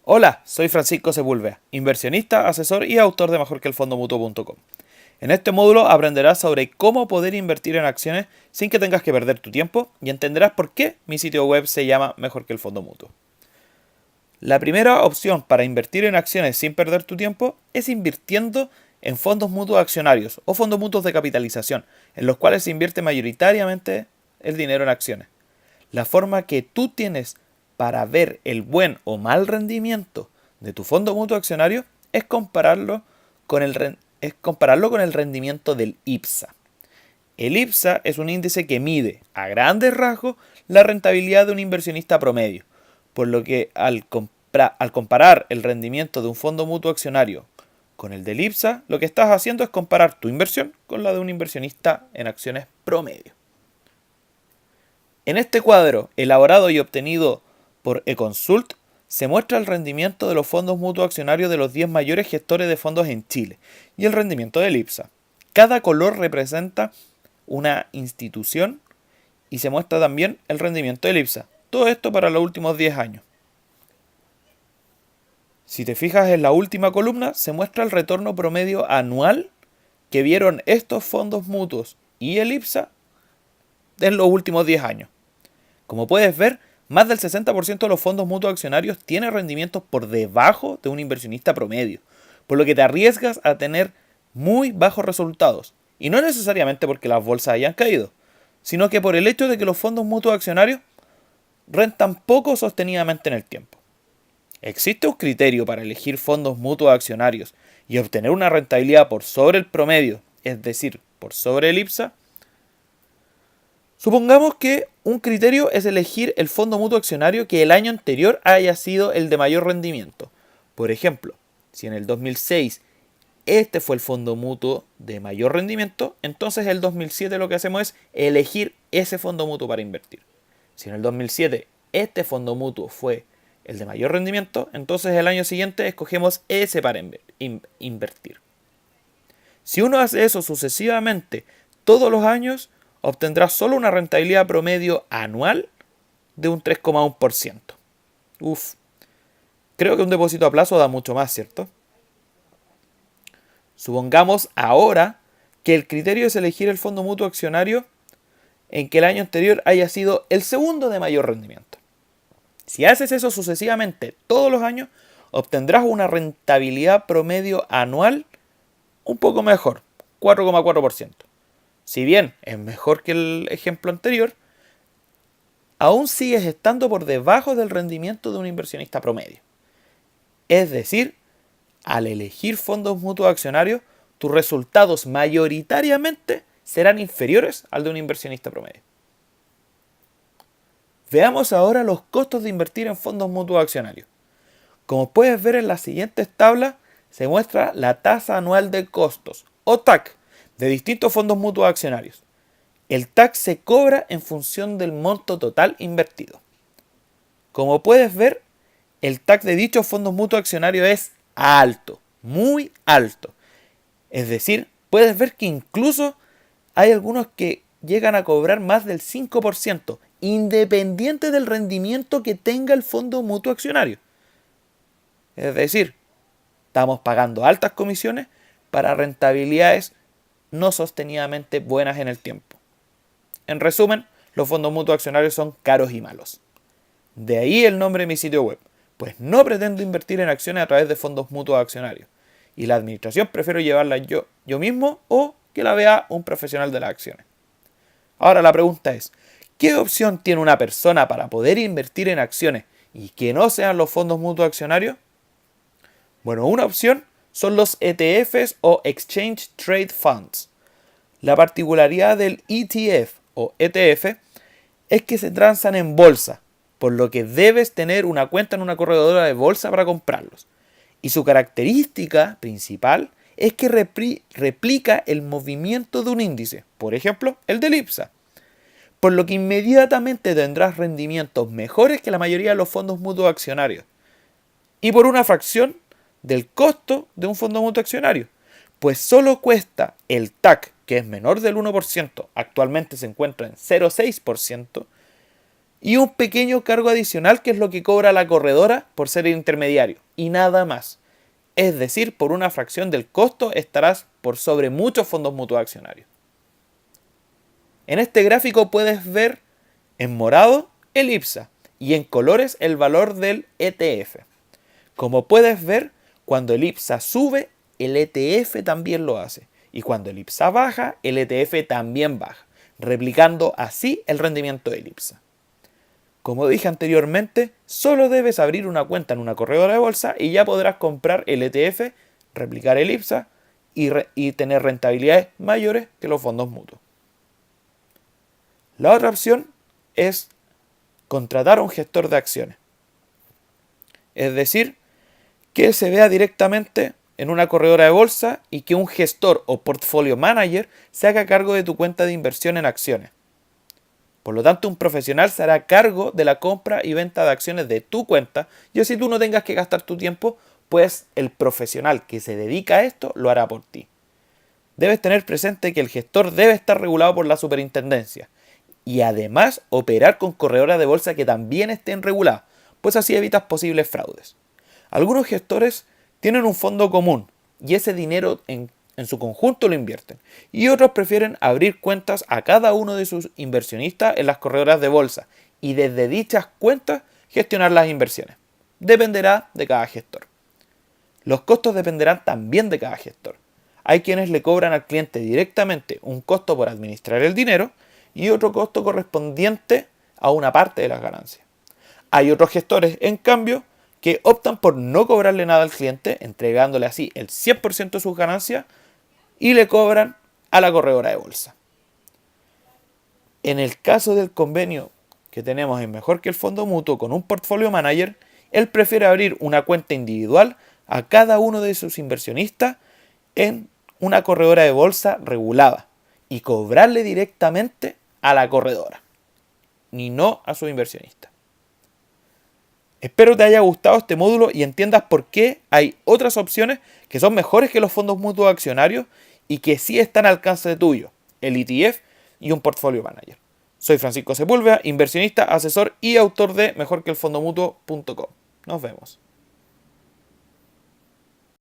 Hola, soy Francisco Sepúlveda, inversionista, asesor y autor de mejorqueelfondomutuo.com. En este módulo aprenderás sobre cómo poder invertir en acciones sin que tengas que perder tu tiempo y entenderás por qué mi sitio web se llama Mejor que el Fondo Mutuo. La primera opción para invertir en acciones sin perder tu tiempo es invirtiendo en fondos mutuos accionarios o fondos mutuos de capitalización, en los cuales se invierte mayoritariamente el dinero en acciones. La forma que tú tienes para ver el buen o mal rendimiento de tu fondo mutuo accionario es compararlo con el rendimiento del IPSA. El IPSA es un índice que mide, a grandes rasgos, la rentabilidad de un inversionista promedio, por lo que al comparar el rendimiento de un fondo mutuo accionario con el del IPSA, lo que estás haciendo es comparar tu inversión con la de un inversionista en acciones promedio. En este cuadro, elaborado y obtenido por eConsult, se muestra el rendimiento de los fondos mutuos accionarios de los 10 mayores gestores de fondos en Chile y el rendimiento del IPSA. Cada color representa una institución y se muestra también el rendimiento del IPSA. Todo esto para los últimos 10 años. Si te fijas en la última columna, se muestra el retorno promedio anual que vieron estos fondos mutuos y el IPSA en los últimos 10 años. Como puedes ver, más del 60% de los fondos mutuos accionarios tiene rendimientos por debajo de un inversionista promedio, por lo que te arriesgas a tener muy bajos resultados. Y no necesariamente porque las bolsas hayan caído, sino que por el hecho de que los fondos mutuos accionarios rentan poco sostenidamente en el tiempo. ¿Existe un criterio para elegir fondos mutuos accionarios y obtener una rentabilidad por sobre el promedio, es decir, por sobre el IPSA? Supongamos que un criterio es elegir el fondo mutuo accionario que el año anterior haya sido el de mayor rendimiento. Por ejemplo, si en el 2006 este fue el fondo mutuo de mayor rendimiento, entonces el 2007 lo que hacemos es elegir ese fondo mutuo para invertir. Si en el 2007 este fondo mutuo fue el de mayor rendimiento, entonces el año siguiente escogemos ese para invertir. Si uno hace eso sucesivamente todos los años, obtendrá solo una rentabilidad promedio anual de un 3,1%. Creo que un depósito a plazo da mucho más, ¿cierto? Supongamos ahora que el criterio es elegir el fondo mutuo accionario en que el año anterior haya sido el segundo de mayor rendimiento. Si haces eso sucesivamente todos los años, obtendrás una rentabilidad promedio anual un poco mejor, 4,4%. Si bien es mejor que el ejemplo anterior, aún sigues estando por debajo del rendimiento de un inversionista promedio. Es decir, al elegir fondos mutuos accionarios, tus resultados mayoritariamente serán inferiores al de un inversionista promedio. Veamos ahora los costos de invertir en fondos mutuos accionarios. Como puedes ver en las siguientes tablas, se muestra la tasa anual de costos, o TAC, de distintos fondos mutuos accionarios. El TAC se cobra en función del monto total invertido. Como puedes ver, el TAC de dichos fondos mutuos accionarios es alto, muy alto. Es decir, puedes ver que incluso hay algunos que llegan a cobrar más del 5%, independiente del rendimiento que tenga el fondo mutuo accionario. Es decir, estamos pagando altas comisiones para rentabilidades no sostenidamente buenas en el tiempo. En resumen, los fondos mutuos accionarios son caros y malos. De ahí el nombre de mi sitio web, pues no pretendo invertir en acciones a través de fondos mutuos accionarios. Y la administración prefiero llevarla yo mismo o que la vea un profesional de las acciones. Ahora la pregunta es, ¿qué opción tiene una persona para poder invertir en acciones y que no sean los fondos mutuos accionarios? Bueno, una opción son los ETFs o Exchange Trade Funds. La particularidad del ETF o ETF es que se transan en bolsa, por lo que debes tener una cuenta en una corredora de bolsa para comprarlos. Y su característica principal es que replica el movimiento de un índice, por ejemplo, el del IPSA. Por lo que inmediatamente tendrás rendimientos mejores que la mayoría de los fondos mutuos accionarios. Y por una fracción del costo de un fondo mutuo accionario, pues solo cuesta el TAC, que es menor del 1%, actualmente se encuentra en 0,6%, y un pequeño cargo adicional que es lo que cobra la corredora por ser el intermediario y nada más. Es decir, por una fracción del costo estarás por sobre muchos fondos mutuos accionarios. En este gráfico puedes ver en morado el IPSA y en colores el valor del ETF. Como puedes ver, cuando el IPSA sube, el ETF también lo hace. Y cuando el IPSA baja, el ETF también baja, replicando así el rendimiento del IPSA. Como dije anteriormente, solo debes abrir una cuenta en una corredora de bolsa y ya podrás comprar el ETF, replicar el IPSA y tener rentabilidades mayores que los fondos mutuos. La otra opción es contratar a un gestor de acciones. Es decir, que se vea directamente en una corredora de bolsa y que un gestor o portfolio manager se haga cargo de tu cuenta de inversión en acciones. Por lo tanto, un profesional se hará cargo de la compra y venta de acciones de tu cuenta y así tú no tengas que gastar tu tiempo, pues el profesional que se dedica a esto lo hará por ti. Debes tener presente que el gestor debe estar regulado por la superintendencia y además operar con corredoras de bolsa que también estén reguladas, pues así evitas posibles fraudes. Algunos gestores tienen un fondo común y ese dinero en su conjunto lo invierten. Y otros prefieren abrir cuentas a cada uno de sus inversionistas en las corredoras de bolsa y desde dichas cuentas gestionar las inversiones. Dependerá de cada gestor. Los costos dependerán también de cada gestor. Hay quienes le cobran al cliente directamente un costo por administrar el dinero y otro costo correspondiente a una parte de las ganancias. Hay otros gestores, en cambio, que optan por no cobrarle nada al cliente, entregándole así el 100% de sus ganancias y le cobran a la corredora de bolsa. En el caso del convenio que tenemos en Mejor que el Fondo Mutuo con un portfolio manager, él prefiere abrir una cuenta individual a cada uno de sus inversionistas en una corredora de bolsa regulada y cobrarle directamente a la corredora, ni no a su inversionista. Espero te haya gustado este módulo y entiendas por qué hay otras opciones que son mejores que los fondos mutuos accionarios y que sí están al alcance tuyo, el ETF y un portfolio manager. Soy Francisco Sepúlveda, inversionista, asesor y autor de mejorqueelfondomutuo.com. Nos vemos.